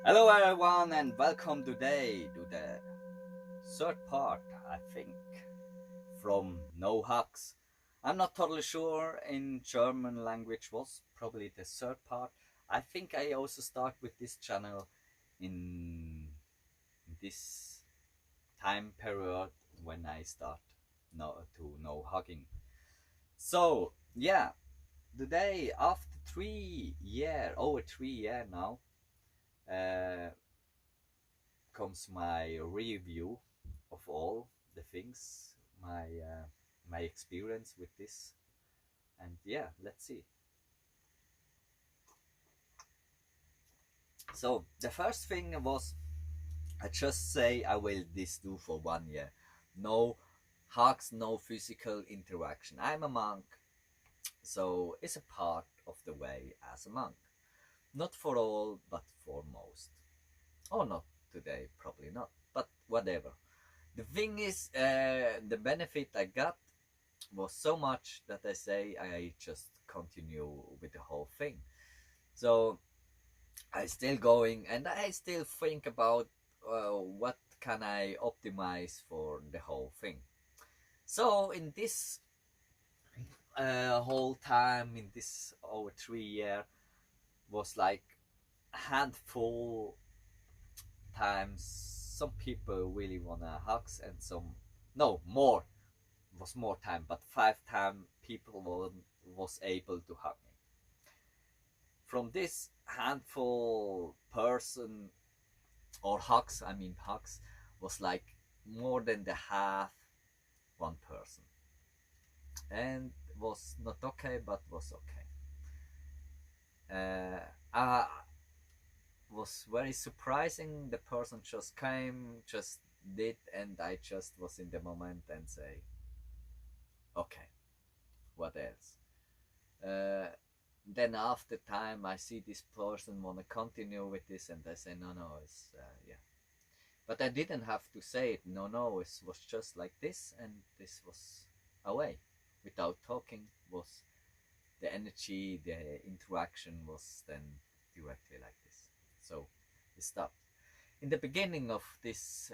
Hello everyone and welcome today to the third part, I think, from No Hugs. I'm not totally sure in German language was probably the third part. I think I also start with this channel in this time period when I start to no hugging. So yeah, today after 3 year, over 3 year now, uh, comes my review of all the things, my experience with this, and yeah, let's see. So the first thing was, I just say I will this do for 1 year. No hugs, no physical interaction. I'm a monk, so it's a part of the way as a monk. Not for all, but for most. Or not today, probably not, but whatever. The thing is, the benefit I got was so much that I say I just continue with the whole thing. So I still going and I still think about what can I optimize for the whole thing. So in this whole time, in this over 3 year, was like a handful times some people really wanna hugs and some no more was more time, but 5 times people was able to hug me. From this handful person or hugs, I mean hugs, was like more than the half one person, and was not okay, but was okay. I was very surprising. The person just came, just did, and I just was in the moment and say, okay, what else? Then after time I see this person wanna continue with this and I say no, it's yeah, but I didn't have to say it, no, it was just like this, and this was away without talking. Was the energy, the interaction was then directly like this, so it stopped. In the beginning of this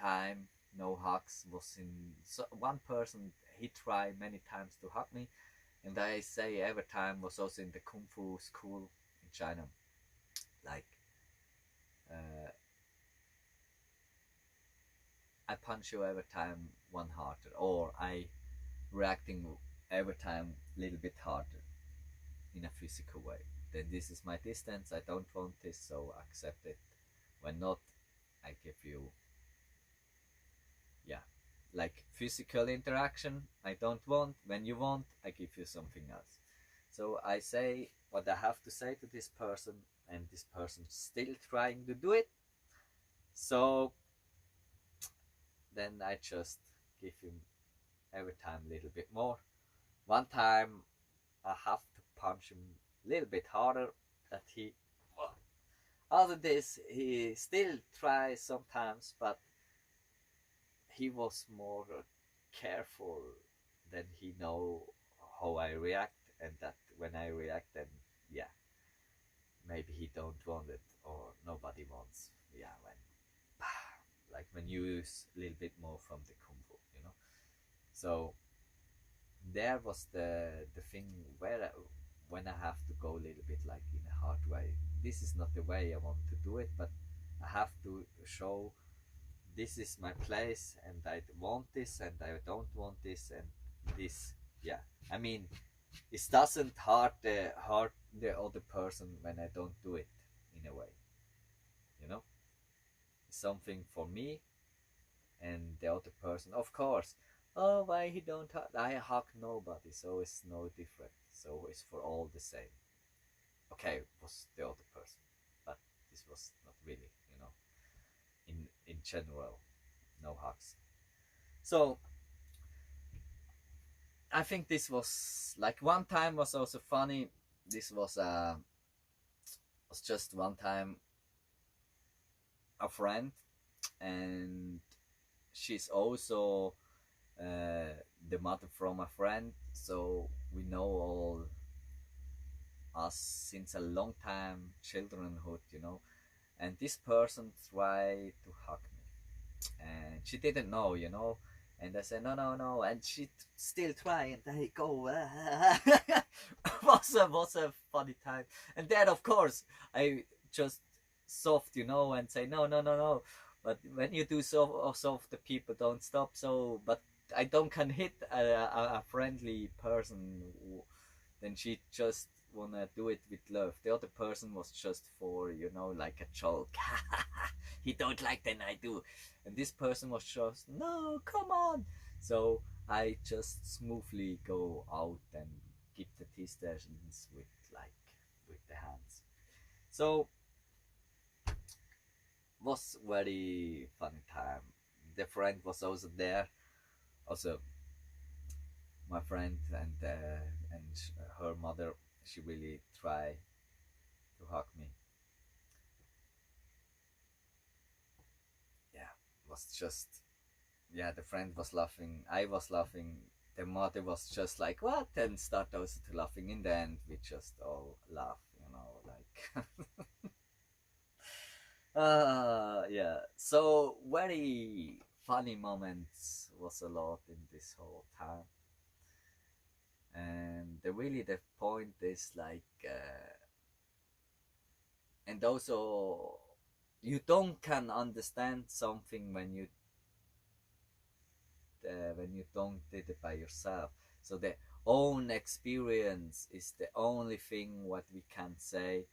time, no hugs was in, so one person, he tried many times to hug me, and I say every time was also in the kung fu school in China, like uh, I punch you every time one harder, or I reacting every time a little bit harder in a physical way. Then this is my distance, I don't want this, so accept it. When not, I give you, yeah, like physical interaction I don't want. When you want, I give you something else. So I say what I have to say to this person, and this person still trying to do it. So then I just give him every time a little bit more. One time I have to punch him a little bit harder, that he, after this he still tries sometimes, but he was more careful than he know how I react, and that when I react, then yeah, maybe he don't want it or nobody wants. Yeah, when like when you use a little bit more from the kung fu. So there was the thing where when I have to go a little bit like in a hard way. This is not the way I want to do it, but I have to show this is my place, and I want this and I don't want this, and this, yeah, I mean, it doesn't hurt the other person when I don't do it, in a way, you know it's something for me and the other person, of course. Oh, why he don't hug? I hug nobody, so it's no different, so it's for all the same. Okay, it was the other person, but this was not really, in general, no hugs. So I think this was like one time was also funny. This was just one time a friend, and she's also the mother from a friend, so we know all us since a long time, childrenhood, you know. And this person tried to hug me, and she didn't know, you know. And I said, no, no, no, and she still try, and I go. Was a funny time. And then, of course, I just soft, you know, and say, no, no, no, no. But when you do soft, the people don't stop. So, but I don't can hit a friendly person. Then she just wanna do it with love. The other person was just for, you know, like a joke. He don't like then I do. And this person was just, no, come on. So I just smoothly go out and give the tea stations with the hands. So was very funny time. The friend was also there. Also my friend and her mother, she really tried to hug me. Yeah, it was just, yeah, the friend was laughing, I was laughing, the mother was just like, what? And start also to laughing. In the end, we just all laugh, you know, like. Yeah, so very funny moments was a lot in this whole time. And really the point is like, and also you don't can understand something when you don't did it by yourself. So the own experience is the only thing what we can say.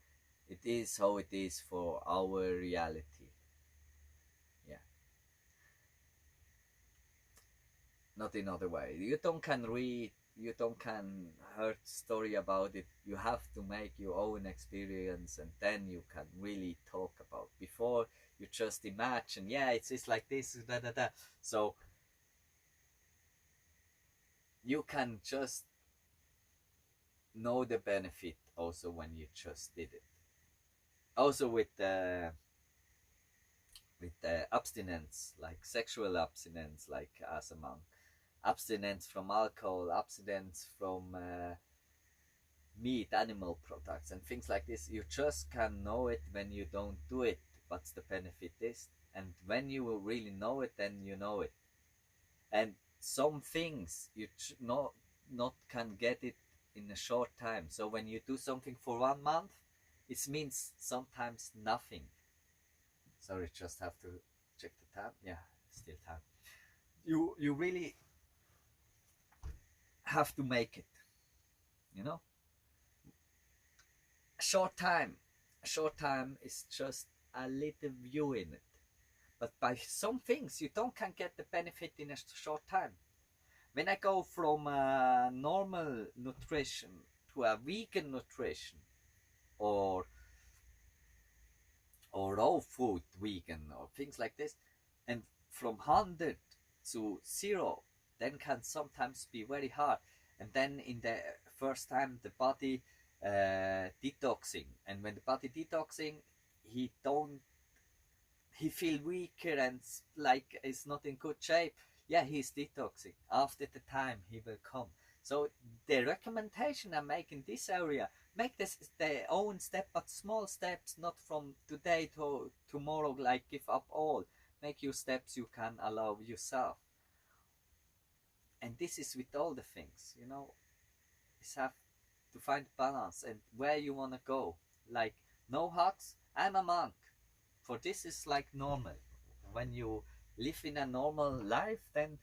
It is how it is for our reality. Yeah, not in other way. You don't can read, you don't can heard story about it. You have to make your own experience, and then you can really talk about. Before you just imagine, yeah, it's like this, da da da. So you can just know the benefit also when you just did it. Also with the abstinence, like sexual abstinence, like as a monk, abstinence from alcohol, abstinence from meat, animal products, and things like this. You just can know it when you don't do it. What's the benefit is, and when you will really know it, then you know it. And some things you not can get it in a short time. So when you do something for 1 month, it means sometimes nothing. Sorry, just have to check the time. Yeah, still time. You really have to make it. You know, a short time. A short time is just a little view in it. But by some things you don't can get the benefit in a short time. When I go from normal nutrition to a vegan nutrition, or raw food vegan, or things like this, and from 100 to 0, then can sometimes be very hard. And then in the first time the body detoxing, and when the body detoxing, he don't he feel weaker and like is not in good shape. Yeah, he's detoxing. After the time he will come. So the recommendation I make in this area, make this their own step, but small steps, not from today to tomorrow, like give up all. Make your steps you can allow yourself. And this is with all the things, you know, is have to find balance and where you want to go. Like no hugs, I'm a monk. For this is like normal. When you live in a normal life, then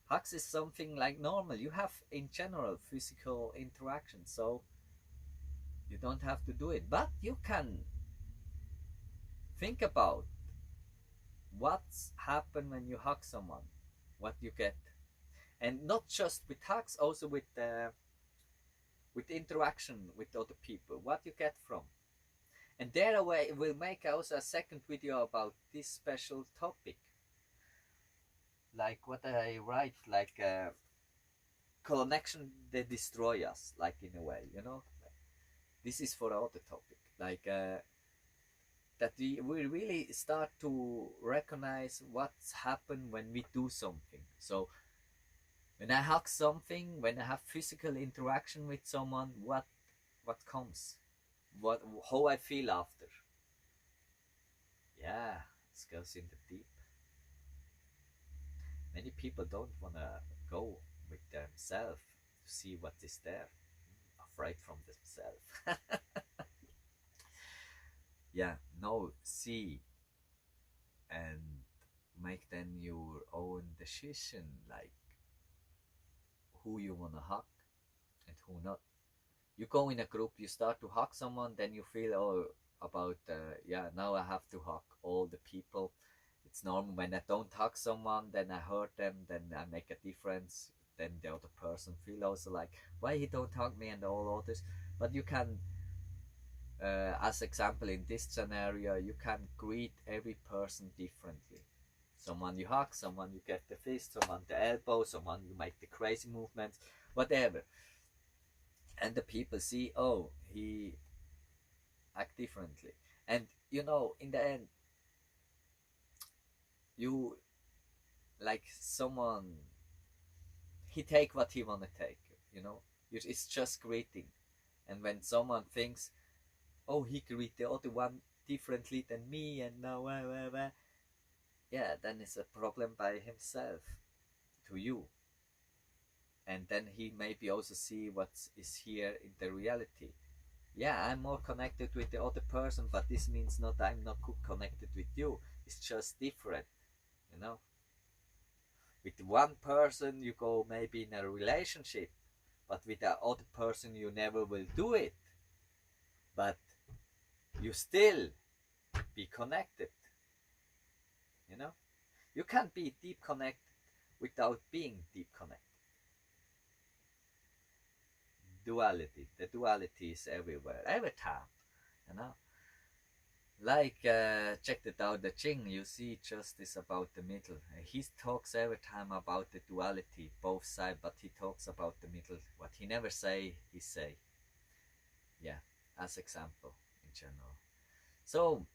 hugs is something like normal. You have in general physical interaction, so you don't have to do it. But you can think about what's happened when you hug someone, what you get. And not just with hugs, also with interaction with other people, what you get from. And there we'll make also a second video about this special topic. Like what I write, like connection that destroy us, like in a way, you know. This is for other topic, like that we really start to recognize what's happened when we do something. So when I hug something, when I have physical interaction with someone, what what comes, how I feel after. Yeah, this goes in the deep. Many people don't wanna go with themselves to see what is there, afraid from themselves. Yeah, no, see and make then your own decision, like who you wanna hug and who not. You go in a group, you start to hug someone, then you feel about yeah, now I have to hug all the people. It's normal. When I don't hug someone, then I hurt them, then I make a difference, then the other person feel also like why he don't hug me and all others. But you can as example in this scenario, you can greet every person differently. Someone you hug, someone you get the fist, someone the elbow, someone you make the crazy movements, whatever. And the people see, oh, he act differently. And you know, in the end, you like someone, he take what he wanna take, you know. It's just greeting. And when someone thinks, oh, he greet the other one differently than me, and now yeah, then it's a problem by himself to you. And then he maybe also see what is here in the reality. Yeah, I'm more connected with the other person, but this means not I'm not connected with you. It's just different, you know. With one person you go maybe in a relationship, but with the other person you never will do it. But you still be connected, you know. You can't be deep connected without being deep connected. Duality, the duality is everywhere, every time, you know. Like check it out, the Ching, you see justice about the middle. He talks every time about the duality, both sides, but he talks about the middle. What he never say, he say. Yeah, as example in general. So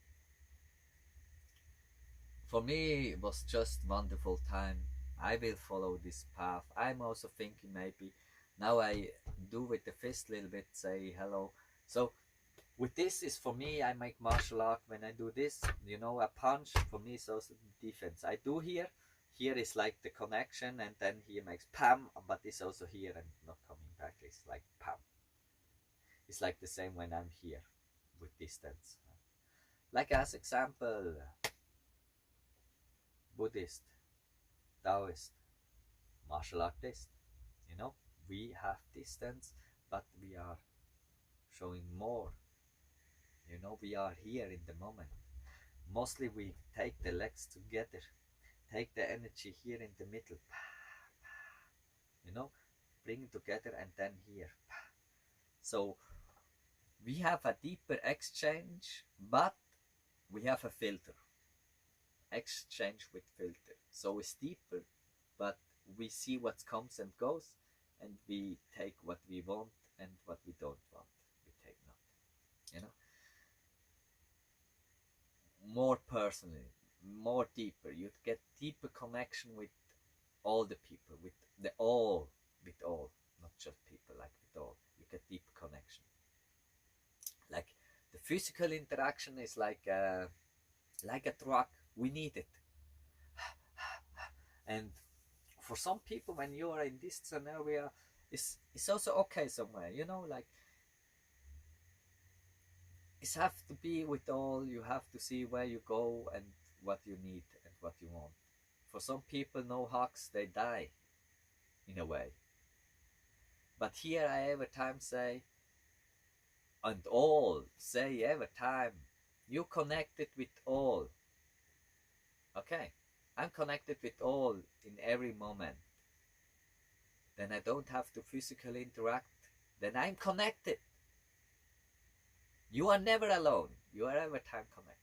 for me it was just wonderful time. I will follow this path. I'm also thinking maybe now I do with the fist a little bit, say hello. So with this is for me, I make martial art when I do this, you know, a punch for me is also defense. I do here is like the connection, and then here makes pam, but it's also here and not coming back, it's like pam. It's like the same when I'm here with distance. Like as example, Buddhist, Taoist, martial artist, you know, we have distance, but we are showing more. You know, we are here in the moment. Mostly we take the legs together, take the energy here in the middle, you know, bring it together and then here. So we have a deeper exchange, but we have a filter. Exchange with filter. So it's deeper, but we see what comes and goes, and we take what we want, and what we don't want, we take not. You know? More personally, more deeper. You get deeper connection with all the people, with all, not just people, like with all. You get deeper connection. Like the physical interaction is like a drug. We need it. And for some people, when you are in this scenario, it's also okay somewhere, you know, like it have to be with all. You have to see where you go and what you need and what you want. For some people, no hugs, they die in a way. But here I every time say, and all say every time, you connected with all. Okay, I'm connected with all in every moment. Then I don't have to physically interact. Then I'm connected. You are never alone. You are every time connected.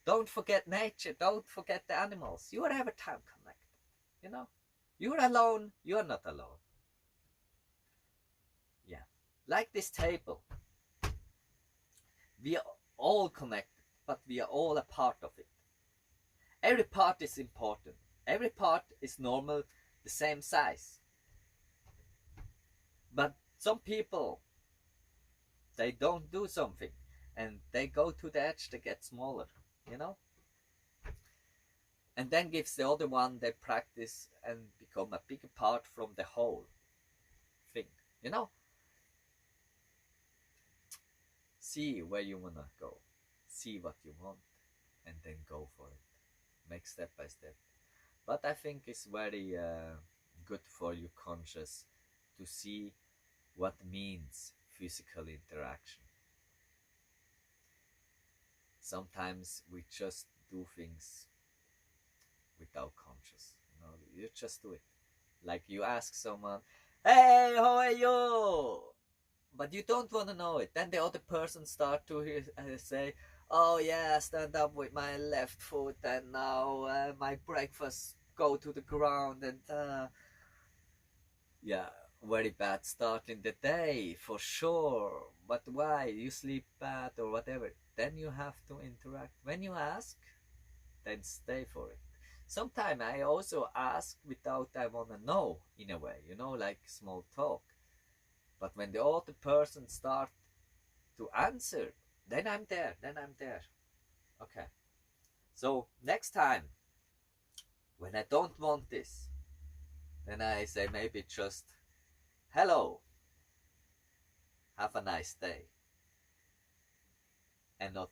Don't forget nature. Don't forget the animals. You are every time connected. You know, you're alone. You are not alone. Yeah, like this table. We are all connected, but we are all a part of it. Every part is important. Every part is normal, the same size. But some people they don't do something and they go to the edge, they get smaller, you know? And then gives the other one they practice and become a bigger part from the whole thing, you know? See where you wanna go, see what you want, and then go for it. Make step by step. But I think it's very good for your conscious to see what means physical interaction. Sometimes we just do things without conscious, you know, you just do it. Like you ask someone, hey, how are you? But you don't want to know it. Then the other person start to say, oh yeah, stand up with my left foot and now my breakfast go to the ground and yeah, very bad start in the day for sure. But why? You sleep bad or whatever. Then you have to interact. When you ask, then stay for it. Sometimes I also ask without I want to know, in a way, you know, like small talk. But when the other person start to answer, then I'm there. Okay. So next time, when I don't want this, then I say maybe just, hello, have a nice day. And not,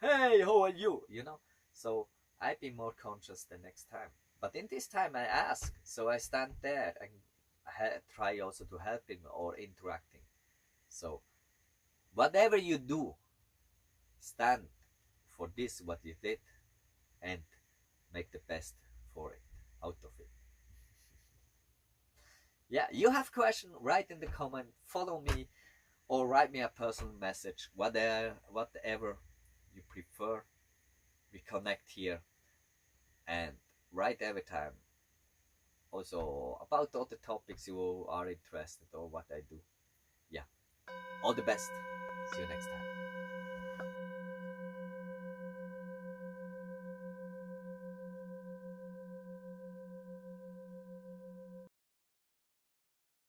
hey, how are you? You know? So I be more conscious the next time. But in this time I ask, so I stand there and try also to help him or interacting. So whatever you do, stand for this what you did and make the best for it, out of it. Yeah, you have question, write in the comment, follow me or write me a personal message, whatever you prefer. We connect here and write every time also about all the topics you are interested or what I do. Yeah, all the best. See you next time.